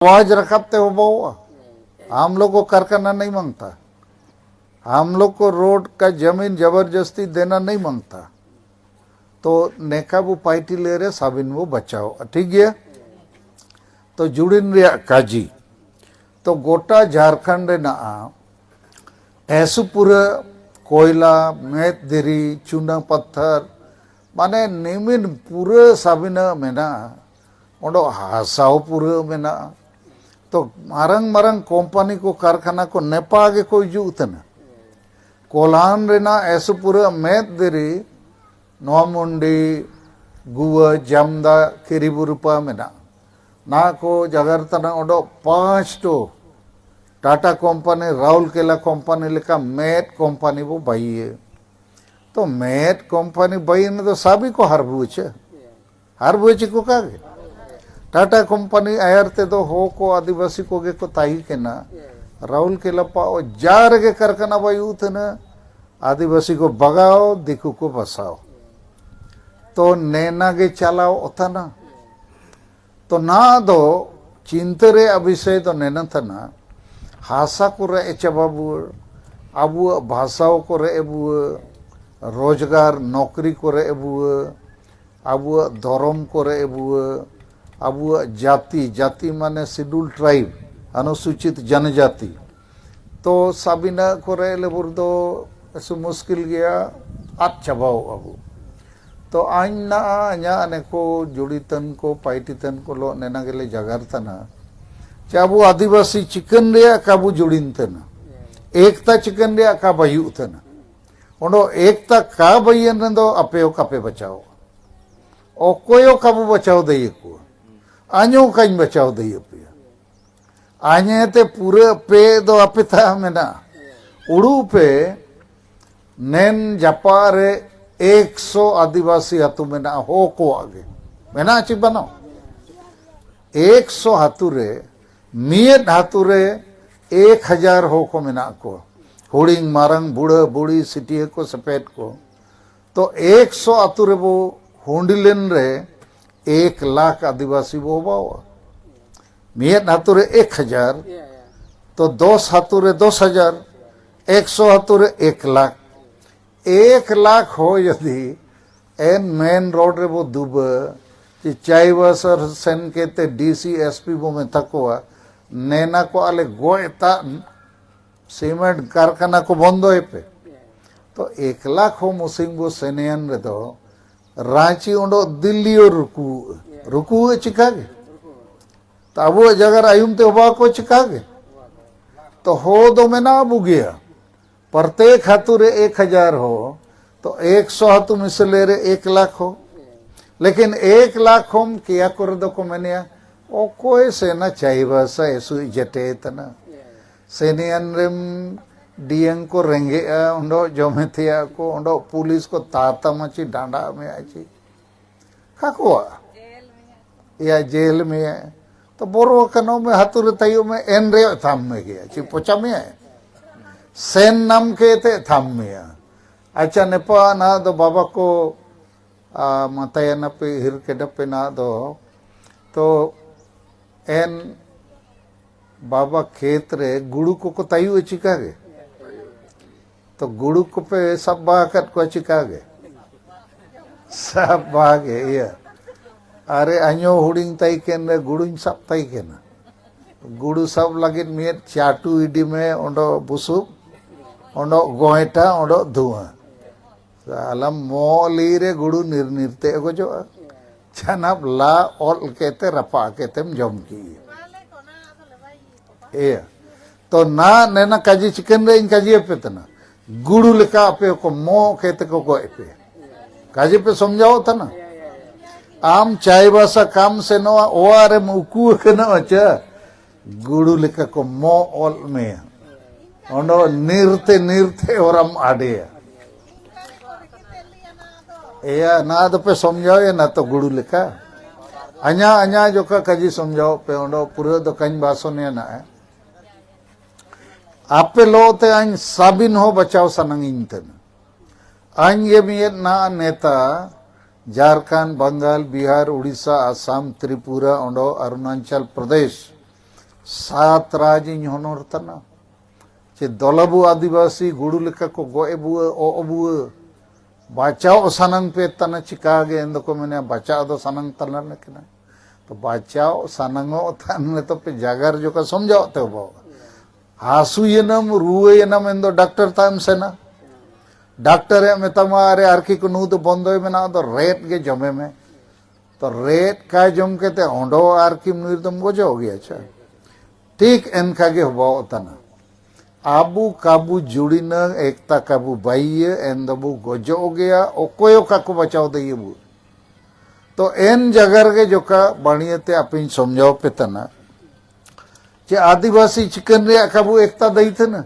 आवाज रखाते हो बहुआ। हम लोग को कारखाना नहीं मांगता, हम लोग को रोड का जमीन जबरदस्ती देना नहीं मांगता। तो नेकाबू पार्टी ले रहे साबिन वो बचाओ ठीक है। तो जुड़िन रे काजी तो गोटा झारखंड ना ऐसु पूरा कोयला मेत दिरी चूना पत्थर माने निमिन पूरा साबिना मेना ओडो हासाओ पूरा मेना। तो मारंग मारंग कंपनी को कारखाना को नेपा के कोई जुतना कोल्हान रेना ऐसु पूरा मेत दिरी नोमुंडी गुआ जामदा किरीबुरुपा मेना ना को जगरतना ओडो 5 टो टाटा कंपनी राउरकेला कंपनी लेका मेट कंपनी वो बाइये। तो मेट कंपनी बाई ने तो सभी को हरबुचे को कागे टाटा कंपनी आयरते तो हो को आदिवासी को गे को ताई के ना राउरकेला पाओ जार के कारखाना बाई उतना आदिवासी को बगाओ दिकू को बसाओ। तो नैना के चलाओ होता ना तो ना दो चिंतरे अभिषेक तो नैना था ना हासा को रे चबाबू अब भाषाओं को रे रोजगार नौकरी को रे अब धर्म को रे अब जाति जाति माने शेड्यूल ट्राइब अनुसूचित जनजाति तो साबिना को रे लेबुर दो ऐसे मुश्किल गया आप चबाओ अब। तो आइना अने को जुड़ीतन को पाइटीतन को लो नैना गेले जगार तना चाबू आदिवासी चिकन रे काबू जुड़ीन तना एकता चिकन रे का बायु तना ओंडो एकता का बायन दो अपेओ कापे बचाओ ओकोयो काबू बचाओ दई को आñो काइन बचाओ दई पे आñे ते पूरे पे दो अपिता मेना उड़ू पे नैन जापारे 100 आदिवासी हाथू मेना हो को आगे मेना ची बनाओ 100 हाथू रे मियत हाथू रे 1000 हो को मेना को हुड़िंग मारंग बुढ़ा बुढ़ी सिटिया को सफेद को। तो 100 हाथू रे वो हुंडिलेन रे 1 लाख आदिवासी वो बावा मियत हाथू रे 1000 तो 10 हाथू रे 10,000 100 हाथू रे 1 लाख 1 लाख हो यदि एन मेन रोड रे वो दुब चाइबस और सेन के ते डीसी एसपी वो में तकोआ नैना को आले गोएता सीमेंट कारखाना को बंदो है पे। तो 1 लाख हो मुसिंग वो सेनेयन रे दो रांची उंडो दिल्ली और रुकू चिकागे तो अब वो जगह आयुम ते हुआ को चिकागे तो हो दो में ना अब गया प्रत्येक हाथू रे 1000 हो तो 100 हाथू मिसले रे 1 लाख हो। लेकिन 1 लाख हम किया कर दो को मैंने ओ कोई सेना चाहिए बस ऐसु जटे तना सेनियन रेम डीएन को रेंगे उंडो जोमेथिया को उंडो पुलिस को ताता मची डांडा में आची काकुआ या जेल में है। तो बोरो कनो में हाथू रे ताइयो में एन रे थाम में गया ची पोचा में है सेन नाम के थे थाम में। अच्छा नेपा ना दो बाबा को माताया ना पे हिर के डपे ना दो तो एन बाबा खेत रे गुड़ू को तायु चिकागे तो गुड़ू को पे सब बाकत को चिकागे सब बागे ये अरे अन्यो हुडिंग ताई केन रे गुड़ू सब ताई केना गुड़ू सब लगे मियत चाटू इडी में ओंडो बुसु ओंडो गोएटा ओंडो धुआं सालम मोली रे गुड़ू निर्निरते को जो छनब ला और कहते रपा कहते जम की ए तो ना नैना काजी चिकन रे इन काजी पे तना गुड़ू लेका पे को मो कहते को पे काजी पे समझाओ था ना आम चाय बासा काम से नो ओआरे मुकू के ना अच्छा गुड़ू लेका को मो ऑल में ओंडो निर्ते निर्ते और हम आडे या ना तो पे समझाओ या ना तो गुड़ू लेका अन्या अन्या जो का काजी समझाओ पे ओंडो पूरे तो कहीं बासों ने ना है आप पे लो ते आइन साबिन हो बचाओ सनंग इंतन आइन ये भी ना नेता झारखंड बंगाल बिहार उड़ीसा आसाम त्रिपुरा ओंडो अरुणाचल प्रदेश सात राज इन होनर तना चे दलबु आदिवासी गुरु लेका को गोए बुआ ओ बुआ बचाओ सनंग पे तना चिकागे इन को मैंने बचाओ दो सनंग तना ने किना तो बचाओ सनंगो तन तो पे जागर जो का समझाओ तो बो हासु येनम रुए येनम इन दो डॉक्टर ताम से ना डॉक्टर है में तमारे आरकी को नू तो बंदो में ना तो रेट के जमे में तो रेट का जम के ते ओंडो आरकी निर्दम गोजो हो गया अच्छा ठीक इनका के हुआ तना आबू काबू जुड़ी न एकता काबू बाई एन दबू गोजो हो गया ओकोयो का को बचाओ दे बू तो एन जगह के जो का बढ़िया ते अपन समझाओ पे तना जे आदिवासी चिकन रे काबू एकता दई थे ना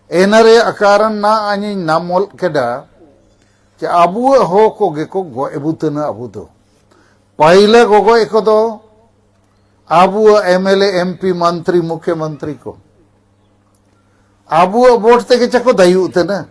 एनरे अकारण ना आनी नामोल केडा जे आबू हो को गे को गो एबुतना आबू दो पहले गोगो एको दो आबू एमएलए एमपी मंत्री मुख्यमंत्री को आबू वोट ते के चको दयु थे ना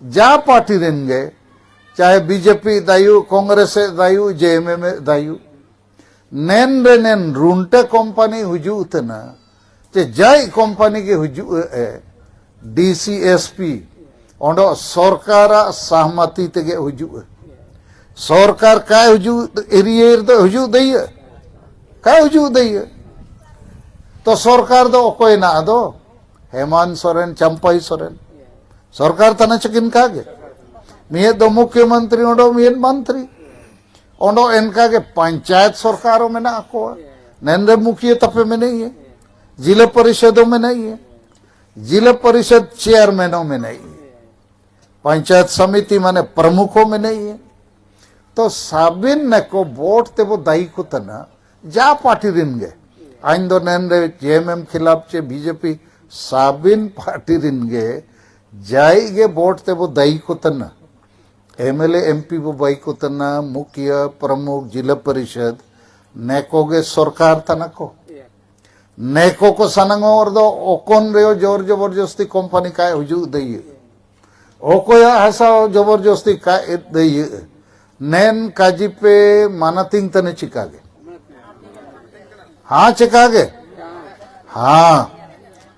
जा पार्टी रेंगे चाहे बीजेपी दायु कांग्रेस दायु जेएमएम दायु नेन रे नेन रुंटे कंपनी हुजू थे ना जे जाय कंपनी के हुजू डीसीएसपी ओंडो सरकार सहमति तेगे हुजू सरकार का हुजू एरिया दो हुजू दई का हुजू दई तो सरकार दो कोई ना दो हेमंत सोरेन चंपाई सोरेन सरकार तना चकिन कागे मिये दो मुख्यमंत्री ओंडो मिये मंत्री ओंडो इनका के पंचायत सरकारों में ना को नरेंद्र मुखिया तपे में नहीं है जिला परिषदों में नहीं है जिला परिषद चेयरमैनों में नहीं है पंचायत समिति माने प्रमुखों में नहीं है तो साबिन ने को वोट ते वो दाई को तना जा पार्टी रिनगे आइन दो नरेंद्र जेएमएम खिलाफ चे बीजेपी साबिन पार्टी रिनगे जाएगे वोट ते वो दाई को तना एमएलए एमपी वो बाई को तना मुखिया प्रमुख जिला परिषद नेकोगे सरकार तना को नेको को सनंगो और दो ओकोन रे जोर जबरदस्ती कंपनी का हुजू दई ओको या हसा जबरदस्ती का दई नैन काजी पे मानतिंग तने चिकागे हाँ चिकागे हाँ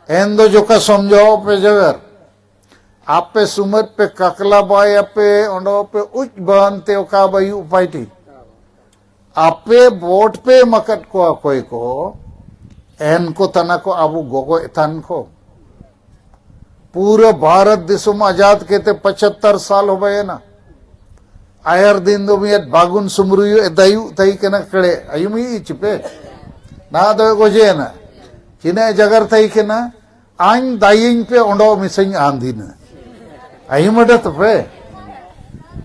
एन दो जो का समझाओ पे जगर आप पे सुमत पे ककला बाय पे ओंडो पे उच बनते ओका बाई उपाइटी आप पे वोट पे मकट को कोई को एन को तना को आबू गोगो इथान को पूरे भारत देशों में आजाद कहते 75 साल हो गए ना आयर दिन दो मियत बागुन सुमरुयो दायु तई के ना कड़े अयुमी चिपे ना दो गोजे ना चिने जगर तई के ना आइन दायिंग पे ओंडो मिसिंग आंधी ना अयुमडत पे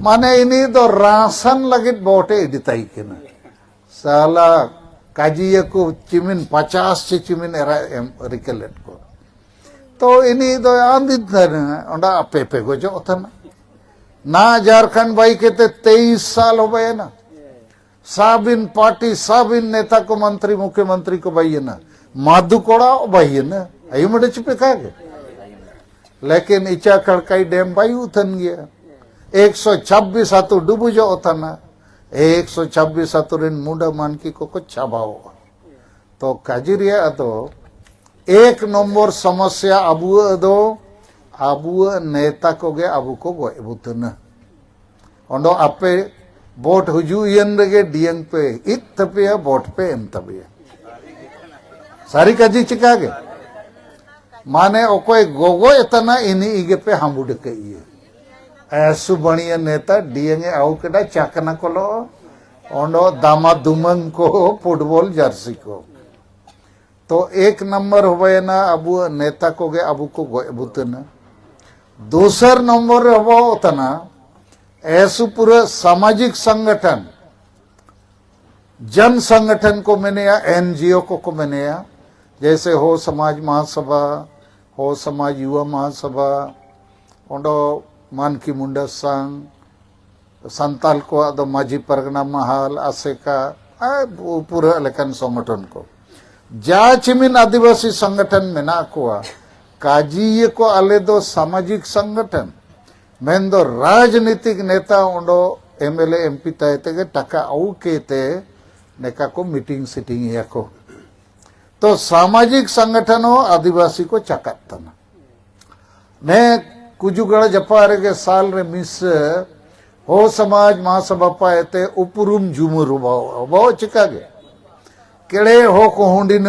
माने इन्हीं तो राशन लगित बोटे इडिताई के ना साला काजिया को चिमिन 50 से चिमिन एरा रिकलेट को तो इन्हीं दो आंधित ओंडा अपे पे को जो था ना झारखंड भाई कहते 23 साल हो गए ना साबिन पार्टी साबिन नेता को मंत्री मुख्यमंत्री को भाई है ना माधु कोड़ा भाई है ना अयु मडे चिपे खागे लेकिन इचा कड़काई डैम भाई उथन गया 126 हाथों डूबू जो था ना 126 हाथों मुंडा मानकी को कुछ छाबाओ तो काजिरिया तो एक नंबर समस्या अबू नेता को गे अबू को गोबुतना ओंडो आपे वोट हुजू यन रगे डियंग पे इत तपिया वोट पे एम तबिया सारी काजी चिका गे माने ओकोय गोगो इतना इनी इगे पे हामुड के ये ऐसु बढ़िया नेता डियंगे आउ केडा चाकना कोलो ओंडो दामा दुमंग को फुटबॉल जर्सी को तो एक नंबर हो गए ना अबू नेता को गे अबू को बुतना दूसर नंबर हो तना ऐसु पूरे सामाजिक संगठन जन संगठन को मैंने या एनजीओ को मैंने या जैसे हो समाज महासभा हो समाज युवा महासभा ओंडो मानकी मुंडा संघ संताल को अदो माजी परगना महल आसेका पूरा लेकिन संगठन को जा चिमिन आदिवासी संगठन में ना कुआ काजी को आले दो सामाजिक संगठन मेन दो राजनीतिक नेता ओंडो एमएलए एमपी तय ते टका आउ केते नेका को मीटिंग सिटिंग या को तो सामाजिक संगठनों आदिवासी को चकातना ने कुजुगढ़ जपारे के साल रे मिस हो समाज महासभा पाए उपरुम जुमुरु बहु चिकागे केड़े हो को हुंडिन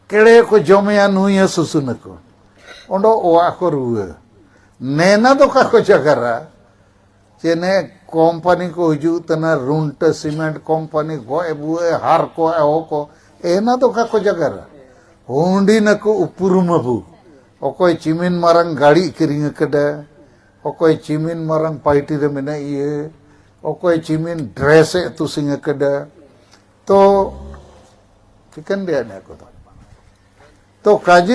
केड़े को जमया नुया सुसुन को ओंडो ओआ को रुए नेना दो का को जगरा चेने कंपनी को हजू तना रुंट सीमेंट कंपनी को एबुए हार को एहो को एना दो का को जगरा हुंडिन को उपरुम बु ओकोय चिमिन मारंग गाड़ी किरिंग कदे ओकोय चिमिन मारंग पार्टी रे मेना ये ओकोय चिमिन ड्रेस तुसिंग कदे तो चिकन दिया ने को तो काजी